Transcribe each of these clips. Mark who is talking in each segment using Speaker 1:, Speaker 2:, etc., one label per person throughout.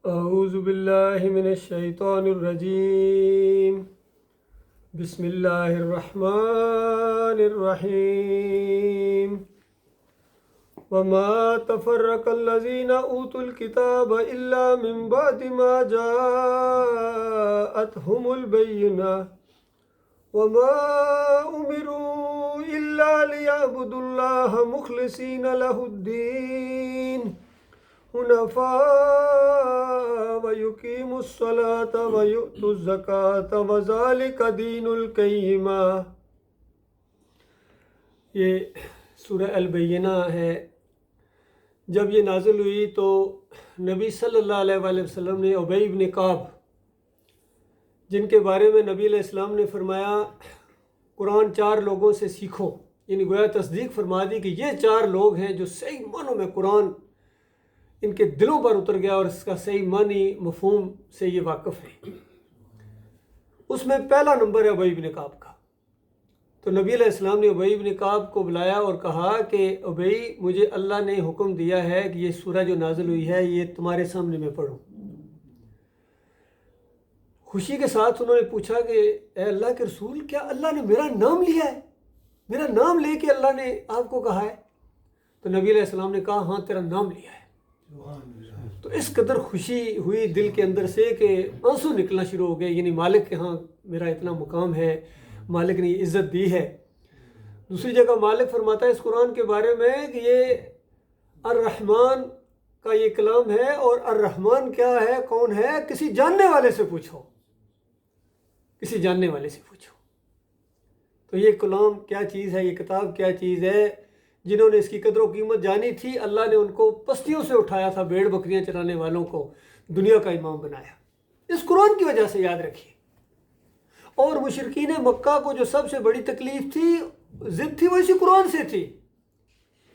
Speaker 1: اعوذ باللہ من الشیطان الرجیم بسم اللہ الرحمن الرحیم وما تفرق الذین اوتوا الکتاب الا من بعد ما جاءتهم البینہ وما امروا الا لیعبدوا اللہ مخلصین لہ الدین حنفاء ويقيموا الصلاة ويؤتوا الزكاة وذلك دين القیمہ۔ یہ سورہ البینہ ہے۔ جب یہ نازل ہوئی تو نبی صلی اللہ علیہ وآلہ وسلم نے ابی بن کعب، جن کے بارے میں نبی علیہ السلام نے فرمایا قرآن 4 لوگوں سے سیکھو، یعنی گویا تصدیق فرما دی کہ یہ 4 لوگ ہیں جو صحیح معنوں میں قرآن ان کے دلوں پر اتر گیا اور اس کا صحیح معنی مفہوم سے یہ واقف ہے۔ اس میں پہلا نمبر ہے ابی بن کعب کا۔ تو نبی علیہ السلام نے ابی بن کعب کو بلایا اور کہا کہ ابی، مجھے اللہ نے حکم دیا ہے کہ یہ سورہ جو نازل ہوئی ہے یہ تمہارے سامنے میں پڑھوں۔ خوشی کے ساتھ انہوں نے پوچھا کہ اے اللہ کے رسول، کیا اللہ نے میرا نام لیا ہے؟ میرا نام لے کے اللہ نے آپ کو کہا ہے؟ تو نبی علیہ السلام نے کہا ہاں، تیرا نام لیا ہے۔ تو اس قدر خوشی ہوئی دل کے اندر سے کہ آنسو نکلنا شروع ہو گئے، یعنی مالک کے ہاں میرا اتنا مقام ہے، مالک نے یہ عزت دی ہے۔ دوسری جگہ مالک فرماتا ہے اس قرآن کے بارے میں کہ یہ الرحمن کا یہ کلام ہے، اور الرحمن کیا ہے، کون ہے، کسی جاننے والے سے پوچھو، کسی جاننے والے سے پوچھو۔ تو یہ کلام کیا چیز ہے، یہ کتاب کیا چیز ہے؟ جنہوں نے اس کی قدر و قیمت جانی تھی، اللہ نے ان کو پستیوں سے اٹھایا تھا، بھیڑ بکریاں چرانے والوں کو دنیا کا امام بنایا، اس قرآن کی وجہ سے، یاد رکھیے۔ اور مشرکین مکہ کو جو سب سے بڑی تکلیف تھی، ضد تھی، وہ اسی قرآن سے تھی۔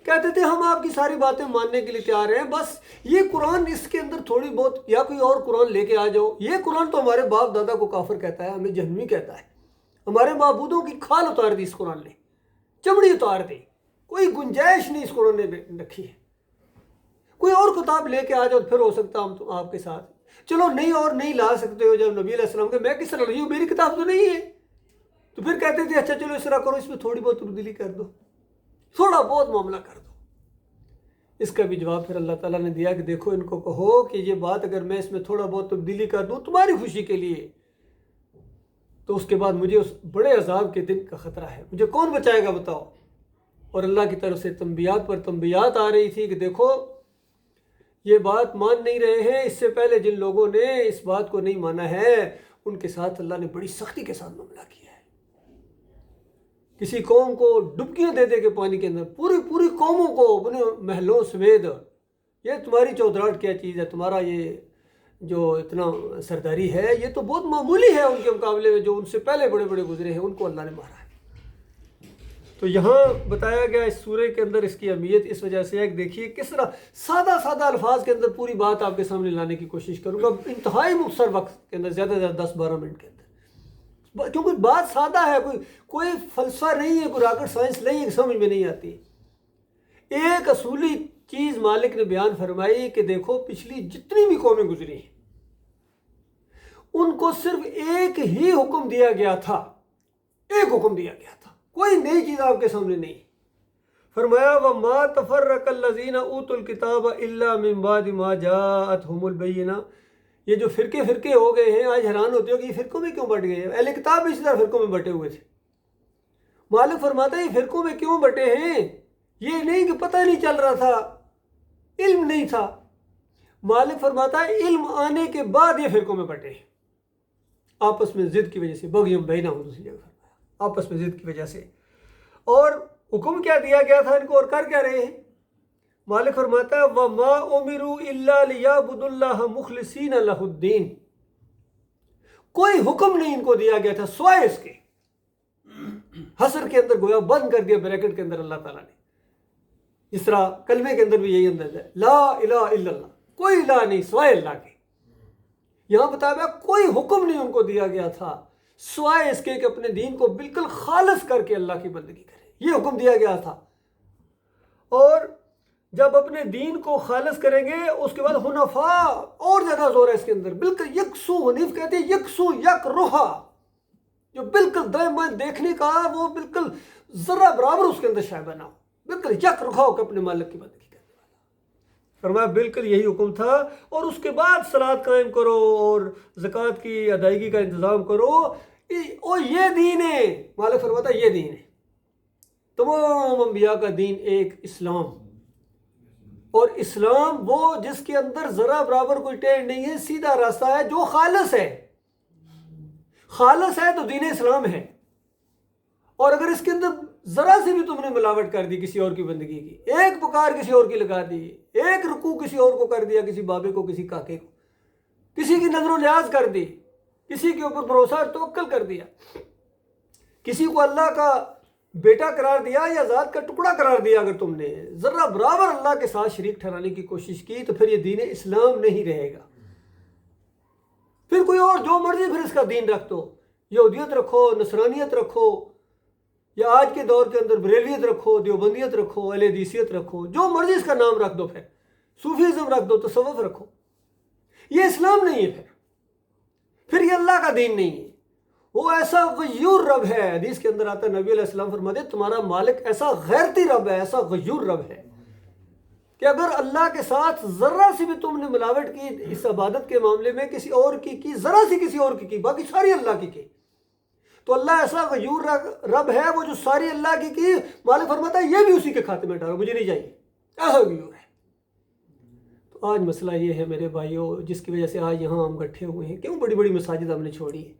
Speaker 1: کہتے تھے ہم آپ کی ساری باتیں ماننے کے لیے تیار ہیں، بس یہ قرآن، اس کے اندر تھوڑی بہت یا کوئی اور قرآن لے کے آ جاؤ۔ یہ قرآن تو ہمارے باپ دادا کو کافر کہتا ہے، ہمیں جہنمی کہتا ہے، ہمارے معبودوں کی کھال اتار دی اس قرآن نے، چمڑی اتار دی، کوئی گنجائش نہیں اس قرآن نے رکھی ہے۔ کوئی اور کتاب لے کے آ جاؤ، پھر ہو سکتا ہم تو آپ کے ساتھ، چلو نہیں اور نہیں لا سکتے ہو۔ جب نبی علیہ السلام کہ میں کس طرح لوں، میری کتاب تو نہیں ہے، تو پھر کہتے تھے اچھا چلو اس طرح کرو، اس میں تھوڑی بہت تبدیلی کر دو، تھوڑا بہت معاملہ کر دو۔ اس کا بھی جواب پھر اللہ تعالیٰ نے دیا کہ دیکھو ان کو کہو کہ یہ بات اگر میں اس میں تھوڑا بہت تبدیلی کر دوں تمہاری خوشی کے لیے، تو اس کے بعد مجھے اس بڑے عذاب کے دن کا خطرہ ہے، مجھے کون بچائے گا بتاؤ۔ اور اللہ کی طرف سے تنبیات پر تنبیات آ رہی تھی کہ دیکھو یہ بات مان نہیں رہے ہیں، اس سے پہلے جن لوگوں نے اس بات کو نہیں مانا ہے ان کے ساتھ اللہ نے بڑی سختی کے ساتھ معاملہ کیا ہے۔ کسی قوم کو ڈبکیاں دے دے کے پانی کے اندر، پوری قوموں کو اپنے محلوں سمیت، یہ تمہاری چودراہٹ کیا چیز ہے، تمہارا یہ جو اتنا سرداری ہے یہ تو بہت معمولی ہے ان کے مقابلے میں، جو ان سے پہلے بڑے بڑے گزرے ہیں ان کو اللہ نے مارا ہے۔ تو یہاں بتایا گیا اس سورے کے اندر اس کی اہمیت اس وجہ سے ہے کہ دیکھیے کس طرح سادہ الفاظ کے اندر پوری بات آپ کے سامنے لانے کی کوشش کروں گا، انتہائی مختصر وقت کے اندر، زیادہ سے زیادہ 10-12 منٹ کے اندر، کیونکہ بات سادہ ہے، کوئی فلسفہ نہیں ہے، کوئی راکٹ سائنس نہیں ہے کہ سمجھ میں نہیں آتی۔ ایک اصولی چیز مالک نے بیان فرمائی کہ دیکھو پچھلی جتنی بھی قومیں گزری ہیں ان کو صرف ایک ہی حکم دیا گیا تھا، ایک حکم دیا گیا تھا، کوئی نئی چیز آپ کے سامنے نہیں۔ فرمایا وَمَا تَفَرَّقَ الَّذِينَ أُوتُوا الْكِتَابَ إِلَّا مِن بَعْدِ مَا جَاءَتْهُمُ الْبَيِّنَةُ۔ یہ جو فرقے ہو گئے ہیں، آج حیران ہوتے ہو کہ یہ فرقوں میں کیوں بٹ گئے ہیں؟ اہل کتاب بھی اسی طرح فرقوں میں بٹے ہوئے تھے۔ مالک فرماتا ہے یہ فرقوں میں کیوں بٹے ہیں؟ یہ نہیں کہ پتہ نہیں چل رہا تھا، علم نہیں تھا۔ مالک فرماتا ہے علم آنے کے بعد یہ فرقوں میں بٹے ہیں، آپس میں ضد کی وجہ سے، بغیم بینہم، دوسری جگہ آپس میں ضد کی وجہ سے۔ اور حکم کیا دیا گیا تھا ان کو اور کر کیا رہے ہیں؟ مالک فرماتا ہے وَمَا أُمِرُوا إِلَّا لِيَعْبُدُوا اللَّهَ مُخْلِصِينَ لَهُ الدِّينَ۔ کوئی حکم نہیں ان کو دیا گیا تھا سوائے اس کے، حصر کے اندر گویا بند کر دیا بریکٹ کے اندر اللہ تعالیٰ نے، جس طرح کلمے کے اندر بھی یہی انداز ہے، لا الہ الا اللہ، کوئی الہ نہیں سوائے اللہ کے۔ یہاں بتایا کوئی حکم نہیں ان کو دیا گیا تھا سوائے اس کے کہ اپنے دین کو بالکل خالص کر کے اللہ کی بندگی کرے، یہ حکم دیا گیا تھا۔ اور جب اپنے دین کو خالص کریں گے اس کے بعد حنفاء، اور زیادہ زور ہے اس کے اندر، بالکل یکسو، حنیف کہتے ہیں یکسو، یک روحا، جو بالکل دائیں بائیں دیکھنے کا وہ بالکل ذرہ برابر اس کے اندر شائبہ نہ ہو، بالکل یک رخا ہو کہ اپنے مالک کی بندگی کرنے والا۔ فرمایا بالکل یہی حکم تھا، اور اس کے بعد صلاۃ قائم کرو اور زکوٰۃ کی ادائیگی کا انتظام کرو، اور یہ دین ہے۔ مالک فرماتا ہے یہ دین ہے، تمام انبیاء کا دین ایک اسلام، اور اسلام وہ جس کے اندر ذرا برابر کوئی ٹیڑھ نہیں ہے، سیدھا راستہ ہے، جو خالص ہے۔ خالص ہے تو دین اسلام ہے، اور اگر اس کے اندر ذرا سے بھی تم نے ملاوٹ کر دی کسی اور کی بندگی کی، ایک پکار کسی اور کی لگا دی، ایک رکوع کسی اور کو کر دیا، کسی بابے کو، کسی کاکے کو، کسی کی نظر و نیاز کر دی، کسی کے اوپر بھروسہ اور توکل کر دیا، کسی کو اللہ کا بیٹا قرار دیا یا ذات کا ٹکڑا قرار دیا، اگر تم نے ذرا برابر اللہ کے ساتھ شریک ٹھہرانے کی کوشش کی تو پھر یہ دین اسلام نہیں رہے گا۔ پھر کوئی اور جو مرضی پھر اس کا دین رکھ دو، یہودیت رکھو، نصرانیت رکھو، یا آج کے دور کے اندر بریلویت رکھو، دیوبندیت رکھو، اہل حدیثیت رکھو، جو مرضی اس کا نام رکھ دو، پھر صوفیزم رکھ دو، تصوف رکھو، یہ اسلام نہیں ہے، پھر یہ اللہ کا دین نہیں ہے۔ وہ ایسا غیور رب ہے، حدیث کے اندر آتا ہے، نبی علیہ السلام فرماتے ہیں تمہارا مالک ایسا غیرتی رب ہے، ایسا غیور رب ہے کہ اگر اللہ کے ساتھ ذرا سی بھی تم نے ملاوٹ کی اس عبادت کے معاملے میں، کسی اور کی ذرا سی کسی اور کی باقی ساری اللہ کی، تو اللہ ایسا غیور رب ہے، وہ جو ساری اللہ کی مالک فرماتا ہے یہ بھی اسی کے کھاتے میں ڈالو، مجھے نہیں چاہیے، ایسا غیور ہے۔ تو آج مسئلہ یہ ہے میرے بھائیوں، جس کی وجہ سے آج یہاں ہم اکٹھے ہوئے ہیں، کیوں بڑی بڑی مساجد ہم نے چھوڑی ہے؟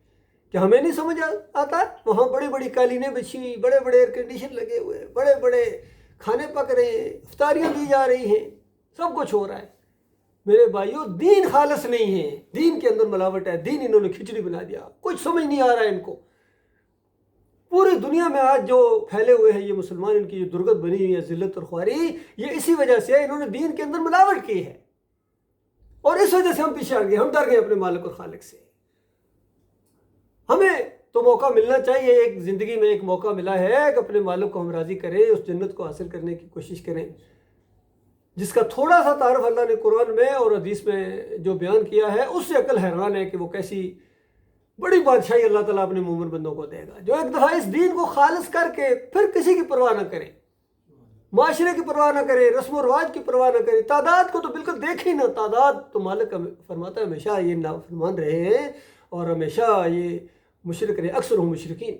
Speaker 1: کہ ہمیں نہیں سمجھ آتا؟ وہاں بڑی بڑی قالینیں بچھی ہوئی، بڑے بڑے ایئر کنڈیشن لگے ہوئے، بڑے بڑے کھانے پک رہے ہیں، افطاریاں دی جا رہی ہیں، سب کچھ ہو رہا ہے۔ میرے بھائیوں دین خالص نہیں ہے، دین کے اندر ملاوٹ ہے، دین انہوں نے کھچڑی بنا دیا، کچھ سمجھ نہیں آ رہا ہے ان کو۔ پوری دنیا میں آج جو پھیلے ہوئے ہیں یہ مسلمان، ان کی جو درگت بنی ہوئی ہے، ذلت اور خواری، یہ اسی وجہ سے انہوں نے دین کے اندر ملاوٹ کی ہے، اور اس وجہ سے ہم پیچھے ہٹ گئے، ہم ڈر گئے اپنے مالک اور خالق سے۔ ہمیں تو موقع ملنا چاہیے، ایک زندگی میں ایک موقع ملا ہے کہ اپنے مالک کو ہم راضی کریں، اس جنت کو حاصل کرنے کی کوشش کریں، جس کا تھوڑا سا تعارف اللہ نے قرآن میں اور حدیث میں جو بیان کیا ہے، اس سے عقل حیران ہے کہ وہ کیسی بڑی بادشاہی اللہ تعالیٰ اپنے مومن بندوں کو دے گا، جو ایک دفعہ اس دین کو خالص کر کے پھر کسی کی پرواہ نہ کرے، معاشرے کی پرواہ نہ کرے، رسم و رواج کی پرواہ نہ کرے، تعداد کو تو بالکل دیکھ ہی نہ، تعداد تو مالک فرماتا ہے ہمیشہ یہ نافرمان رہے ہیں اور ہمیشہ یہ مشرک رہے، اکثر ہوں مشرکین۔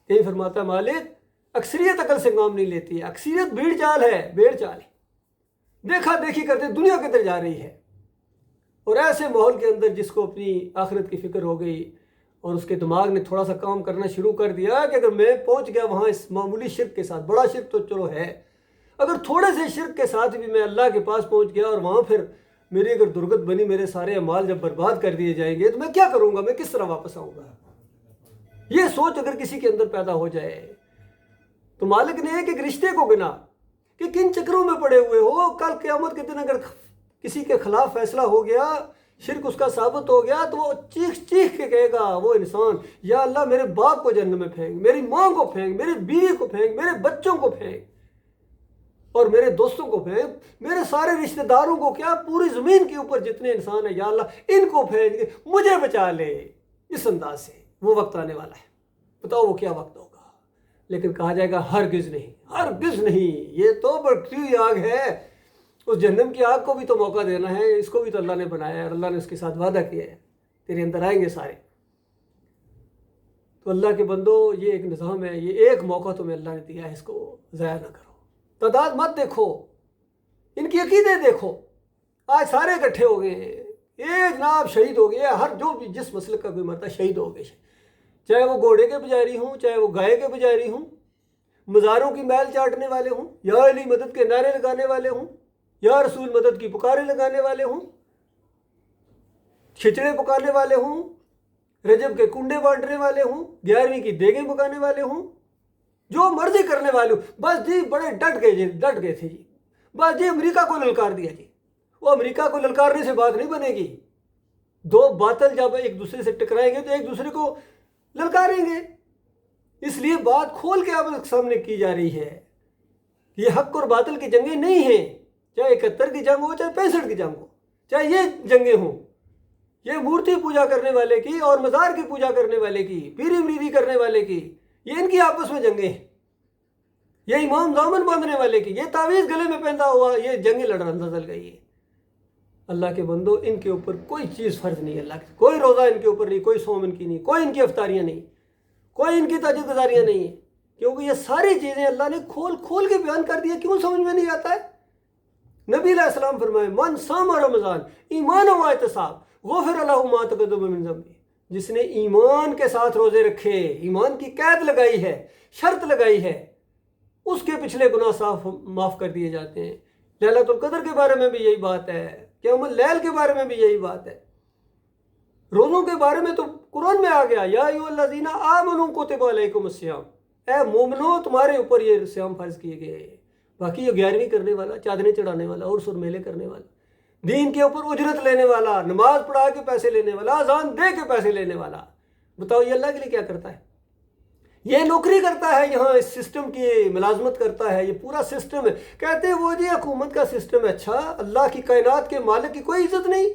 Speaker 1: یہی فرماتا ہے مالک، اکثریت عقل سے کام نہیں لیتی ہے، اکثریت بھیڑ چال ہے، بھیڑ چال ہے، دیکھا دیکھی کرتے دنیا کے اندر جا رہی ہے۔ اور ایسے ماحول کے اندر جس کو اپنی آخرت کی فکر ہو گئی اور اس کے دماغ نے تھوڑا سا کام کرنا شروع کر دیا کہ اگر میں پہنچ گیا وہاں اس معمولی شرک کے ساتھ، بڑا شرک تو چلو ہے، اگر تھوڑے سے شرک کے ساتھ بھی میں اللہ کے پاس پہنچ گیا اور وہاں پھر میری اگر درگت بنی، میرے سارے اعمال جب برباد کر دیے جائیں گے تو میں کیا کروں گا، میں کس طرح واپس آؤں گا؟ یہ سوچ اگر کسی کے اندر پیدا ہو جائے تو مالک نے ایک ایک رشتے کو گنا کہ کن چکروں میں پڑے ہوئے ہو، کل قیامت کے دن اگر کسی کے خلاف فیصلہ ہو گیا، شرک اس کا ثابت ہو گیا، تو وہ چیخ چیخ کے کہے گا وہ انسان، یا اللہ میرے باپ کو جہنم میں پھینک، میری ماں کو پھینک، میری بیوی کو پھینک، میرے بچوں کو پھینک، اور میرے دوستوں کو پھینک، میرے سارے رشتہ داروں کو، کیا پوری زمین کے اوپر جتنے انسان ہیں یا اللہ ان کو پھینک، مجھے بچا لے۔ اس انداز سے وہ وقت آنے والا ہے، بتاؤ وہ کیا وقت ہوگا؟ لیکن کہا جائے گا ہرگز نہیں، ہرگز نہیں، یہ تو بڑھتی ہوئی آگ ہے، اس جہنم کی آگ کو بھی تو موقع دینا ہے، اس کو بھی تو اللہ نے بنایا ہے اور اللہ نے اس کے ساتھ وعدہ کیا ہے تیرے اندر آئیں گے سارے۔ تو اللہ کے بندو یہ ایک نظام ہے، یہ ایک موقع تمہیں اللہ نے دیا ہے، اس کو ضائع نہ کرو۔ تعداد مت دیکھو، ان کی عقیدے دیکھو، آج سارے اکٹھے ہو گئے ہیں، یہ جناب شہید ہو گئے، ہر جو بھی جس مسلک کا کوئی مرتا شہید ہو گئے، چاہے وہ گھوڑے کے پجاری ہوں، چاہے وہ گائے کے پجاری ہوں، مزاروں کی میل چاٹنے والے ہوں، یا علی مدد کے نعرے لگانے والے ہوں، یا رسول مدد کی پکارے لگانے والے ہوں، کھچڑے پکانے والے ہوں، رجب کے کنڈے بانٹنے والے ہوں، 11ویں کی دیگیں پکانے والے ہوں، جو مرضی کرنے والے ہوں، بس جی بڑے ڈٹ گئے تھے جی، بس جی امریکہ کو للکار دیا جی۔ وہ امریکہ کو للکارنے سے بات نہیں بنے گی، دو باطل جب ایک دوسرے سے ٹکرائیں گے تو ایک دوسرے کو للکاریں گے، اس لیے بات کھول کے آپ سامنے کی جا رہی ہے یہ حق اور باطل کی جنگیں نہیں ہیں، چاہے 71 کی جنگ ہو، چاہے 65 کی جنگ ہو، چاہے یہ جنگیں ہوں، یہ مورتی پوجا کرنے والے کی اور مزار کی پوجا کرنے والے کی، پیری مریدی کرنے والے کی، یہ ان کی آپس میں جنگیں ہیں، یہ امام دامن باندھنے والے کی، یہ تعویذ گلے میں پہنتا ہوا یہ جنگیں لڑ رہا نظر گئی ہے۔ اللہ کے بندو، ان کے اوپر کوئی چیز فرض نہیں ہے، اللہ کی کوئی روزہ ان کے اوپر نہیں، کوئی صوم ان کی نہیں، کوئی ان کی افطاریاں نہیں، کوئی ان کی تہجد گزاریاں نہیں ہیں، کیونکہ یہ ساری چیزیں اللہ نے کھول کھول کے بیان کر دیا۔ کیوں سمجھ میں نہیں آتا ہے؟ نبی علیہ السلام فرمائے من صام رمضان ایمان و احتساب غفر له ما تقدم من ذنبه، جس نے ایمان کے ساتھ روزے رکھے، ایمان کی قید لگائی ہے، شرط لگائی ہے، اس کے پچھلے گناہ صاف معاف کر دیے جاتے ہیں۔ لیلۃ القدر کے بارے میں بھی یہی بات ہے، قیام اللیل کے بارے میں بھی یہی بات ہے، روزوں کے بارے میں تو قرآن میں آ گیا یا ایھا الذین آمنوا کتب علیکم الصیام، اے مومنو تمہارے اوپر یہ صیام فرض کیے گئے ہیں۔ باقی یہ 11ویں کرنے والا، چادریں چڑھانے والا، عرس اور میلے کرنے والا، دین کے اوپر اجرت لینے والا، نماز پڑھا کے پیسے لینے والا، اذان دے کے پیسے لینے والا، بتاؤ یہ اللہ کے لیے کیا کرتا ہے؟ یہ نوکری کرتا ہے، یہاں اس سسٹم کی ملازمت کرتا ہے، یہ پورا سسٹم ہے۔ کہتے ہیں وہ جی حکومت کا سسٹم ہے، اچھا اللہ کی کائنات کے مالک کی کوئی عزت نہیں؟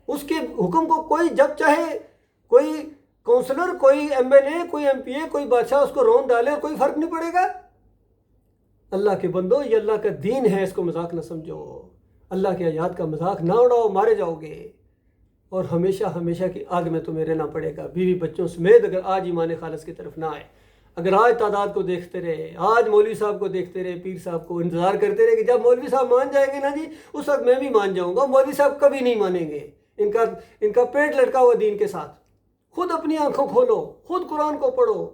Speaker 1: اس کے حکم کو کوئی جب چاہے کوئی کونسلر، کوئی ایم ایل اے، کوئی ایم پی اے، کوئی بادشاہ اس کو رون ڈالے اور کوئی فرق نہیں پڑے گا؟ اللہ کے بندو، یہ اللہ کا دین ہے، اس کو مذاق نہ سمجھو، اللہ کی آیات کا مذاق نہ اڑاؤ، مارے جاؤ گے، اور ہمیشہ ہمیشہ کی آگ میں تمہیں رہنا پڑے گا، بیوی بچوں سمیت۔ اگر آج ایمان خالص کی طرف نہ آئے، اگر آج تعداد کو دیکھتے رہے، آج مولوی صاحب کو دیکھتے رہے، پیر صاحب کو انتظار کرتے رہے کہ جب مولوی صاحب مان جائیں گے نا جی اس وقت میں بھی مان جاؤں گا، مولوی صاحب کبھی نہیں مانیں گے، ان کا پیٹ لٹکا ہوا دین کے ساتھ۔ خود اپنی آنکھوں کھولو، خود قرآن کو پڑھو،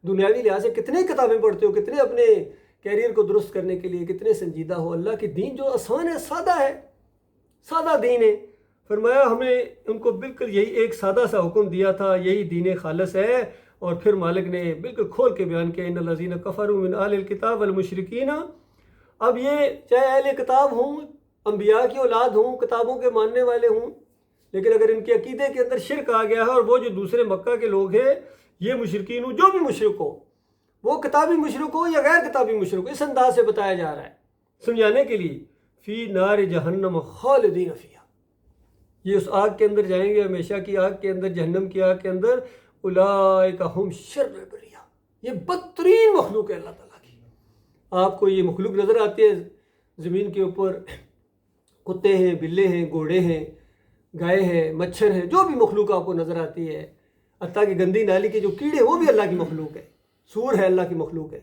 Speaker 1: دنیاوی لحاظ سے کتنے کتابیں پڑھتے ہو، کتنے اپنے کیریئر کو درست کرنے کے لیے کتنے سنجیدہ ہو۔ اللہ کی دین جو آسان ہے، سادہ ہے، سادہ دین ہے۔ فرمایا ہمیں ان کو بالکل یہی ایک سادہ سا حکم دیا تھا، یہی دین خالص ہے، اور پھر مالک نے بالکل کھول کے بیان کیا ان الذین کفروا من اہل الکتاب والمشرکین۔ اب یہ چاہے اہل کتاب ہوں، انبیاء کی اولاد ہوں، کتابوں کے ماننے والے ہوں، لیکن اگر ان کے عقیدے کے اندر شرک آ گیا ہے، اور وہ جو دوسرے مکہ کے لوگ ہیں، یہ مشرکین ہوں، جو بھی مشرک ہو، وہ کتابی مشرک ہو یا غیر کتابی مشرک ہو، اس انداز سے بتایا جا رہا ہے سمجھانے کے لیے، فی نار جہنم خالدین فیہا، یہ اس آگ کے اندر جائیں گے، ہمیشہ کی آگ کے اندر، جہنم کی آگ کے اندر۔ اولئک ہم شر البریہ، یہ بدترین مخلوق ہے اللہ تعالیٰ کی۔ آپ کو یہ مخلوق نظر آتی ہے زمین کے اوپر، کتے ہیں، بلے ہیں، گھوڑے ہیں، گائے ہیں، مچھر ہیں، جو بھی مخلوق آپ کو نظر آتی ہے، حتیٰ کہ گندی نالی کے جو کیڑے، وہ بھی اللہ کی مخلوق ہے، سور ہے اللہ کی مخلوق ہے۔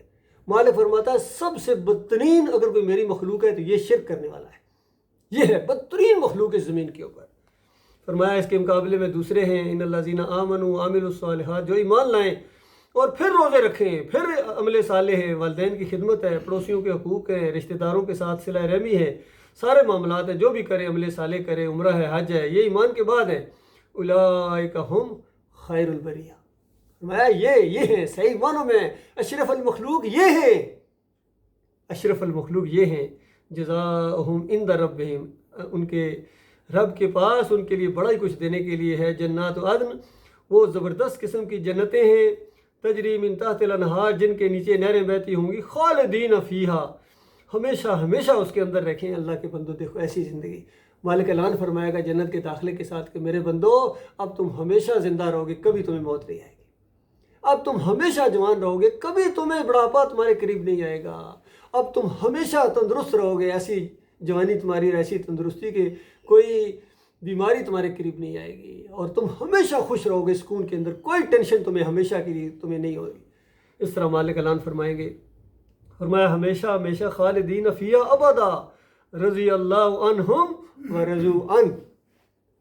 Speaker 1: مالک فرماتا ہے سب سے بدترین اگر کوئی میری مخلوق ہے تو یہ شرک کرنے والا ہے، یہ ہے بدترین مخلوق اس زمین کے اوپر۔ فرمایا اس کے مقابلے میں دوسرے ہیں ان الذین آمنوا وعملوا الصالحات، جو ایمان لائیں اور پھر روزے رکھیں، پھر عمل صالح ہے، والدین کی خدمت ہے، پڑوسیوں کے حقوق ہیں، رشتہ داروں کے ساتھ صلہ رحمی ہے، سارے معاملات ہیں، جو بھی کرے، عمل صالح کرے، عمرہ ہے، حج ہے، یہ ایمان کے بعد ہے۔ اولئک ہم خیر البریہ، فرمایا یہ ہیں صحیح معنوں میں اشرف المخلوق، یہ ہیں اشرف المخلوق، یہ ہیں۔ جزاؤہم عند ربہم، ان کے رب کے پاس ان کے لیے بڑا ہی کچھ دینے کے لیے ہے، جنات عدن، وہ زبردست قسم کی جنتیں ہیں، تجری من تحت الانہار، جن کے نیچے نہریں بہتی ہوں گی، خالدین فیہا، ہمیشہ ہمیشہ اس کے اندر رکھیں۔ اللہ کے بندو دیکھو ایسی زندگی، مالک اعلان فرمائے گا جنت کے داخلے کے ساتھ کہ میرے بندو اب تم ہمیشہ زندہ رہو گے، کبھی تمہیں موت نہیں آئے گی، اب تم ہمیشہ جوان رہو گے، کبھی تمہیں بڑھاپا تمہارے قریب نہیں آئے گا، اب تم ہمیشہ تندرست رہو گے، ایسی جوانی تمہاری، ایسی تندرستی کہ کوئی بیماری تمہارے قریب نہیں آئے گی، اور تم ہمیشہ خوش رہو گے سکون کے اندر، کوئی ٹینشن تمہیں ہمیشہ کے لیے تمہیں نہیں ہوگی۔ اس طرح مالک اعلان فرمائیں گے، فرمایا ہمیشہ ہمیشہ خالدین فیہا ابدا، رضی اللہ عنہم ورضوا عنہ،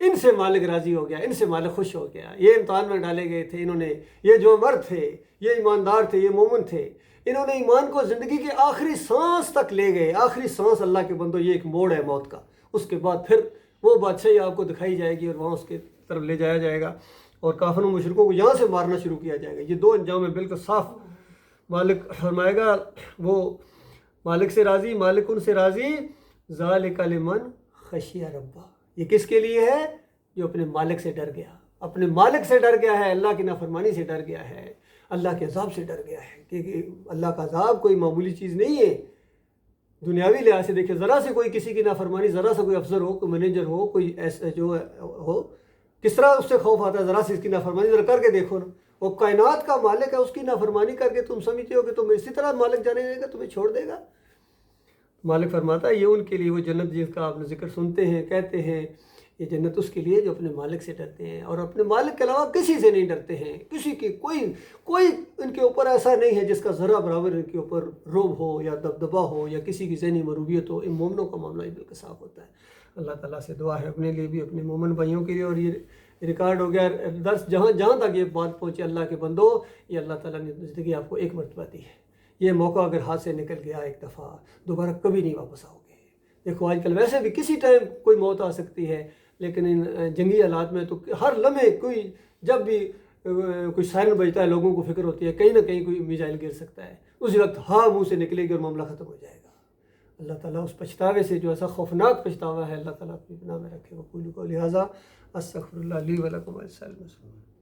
Speaker 1: ان سے مالک راضی ہو گیا، ان سے مالک خوش ہو گیا۔ یہ امتحان میں ڈالے گئے تھے انہوں نے، یہ جو مرد تھے، یہ ایماندار تھے، یہ مومن تھے، انہوں نے ایمان کو زندگی کے آخری سانس تک لے گئے، آخری سانس۔ اللہ کے بندو یہ ایک موڑ ہے موت کا، اس کے بعد پھر وہ بادشاہی آپ کو دکھائی جائے گی اور وہاں اس کے طرف لے جایا جائے گا، اور کافروں مشرکوں کو یہاں سے مارنا شروع کیا جائے گا۔ یہ دو انجام ہے بالکل صاف۔ مالک فرمائے گا وہ مالک سے راضی، مالک ان سے راضی، ذالک لمن خشی ربہ، یہ کس کے لیے ہے؟ جو اپنے مالک سے ڈر گیا، اپنے مالک سے ڈر گیا ہے، اللہ کی نافرمانی سے ڈر گیا ہے، اللہ کے عذاب سے ڈر گیا ہے، کہ اللہ کا عذاب کوئی معمولی چیز نہیں ہے۔ دنیاوی لحاظ سے دیکھیں، ذرا سے کوئی کسی کی نافرمانی، ذرا سا کوئی افسر ہو، کوئی مینیجر ہو، کوئی ایسا جو ہو، کس طرح اس سے خوف آتا ہے، ذرا سے اس کی نافرمانی ذرا کر کے دیکھو نا، وہ کائنات کا مالک ہے، اس کی نافرمانی کر کے تم سمجھتے ہو کہ تم اسی طرح مالک جانے دے گا، تمہیں چھوڑ دے گا؟ مالک فرماتا ہے یہ ان کے لیے وہ جنت جس کا آپ نے ذکر سنتے ہیں، کہتے ہیں، یہ جنت اس کے لیے جو اپنے مالک سے ڈرتے ہیں اور اپنے مالک کے علاوہ کسی سے نہیں ڈرتے ہیں، کسی کی کوئی ان کے اوپر ایسا نہیں ہے جس کا ذرا برابر ان کے اوپر روب ہو یا دبدبا ہو یا کسی کی ذہنی مروبیت ہو۔ ان مومنوں کا معاملہ ہی بالکل صاف ہوتا ہے۔ اللہ تعالیٰ سے دعا ہے اپنے لیے بھی، اپنے مومن بھائیوں کے لیے، اور یہ ریکارڈ ہو گیا درس، جہاں تک یہ بات پہنچے اللہ کے بندو، یہ اللہ تعالیٰ نے زندگی آپ کو ایک مرتبہ دی ہے، یہ موقع اگر ہاتھ سے نکل گیا ایک دفعہ، دوبارہ کبھی نہیں واپس آؤ گے۔ دیکھو آج کل ویسے بھی کسی ٹائم کوئی موت آ سکتی ہے، لیکن ان جنگی حالات میں تو ہر لمحے جب بھی کوئی سائرن بجتا ہے لوگوں کو فکر ہوتی ہے کہیں نہ کہیں کوئی میزائل گر سکتا ہے، اسی وقت ہاں منہ سے نکلے گی اور معاملہ ختم ہو جائے گا۔ اللہ تعالیٰ اس پچھتاوے سے، جو ایسا خوفناک پچھتاوا ہے، اللہ تعالیٰ اپنی پناہ میں رکھے۔ وقولوا قولی ھذا استغفر اللہ لی ولکم ولسائر المسلمین۔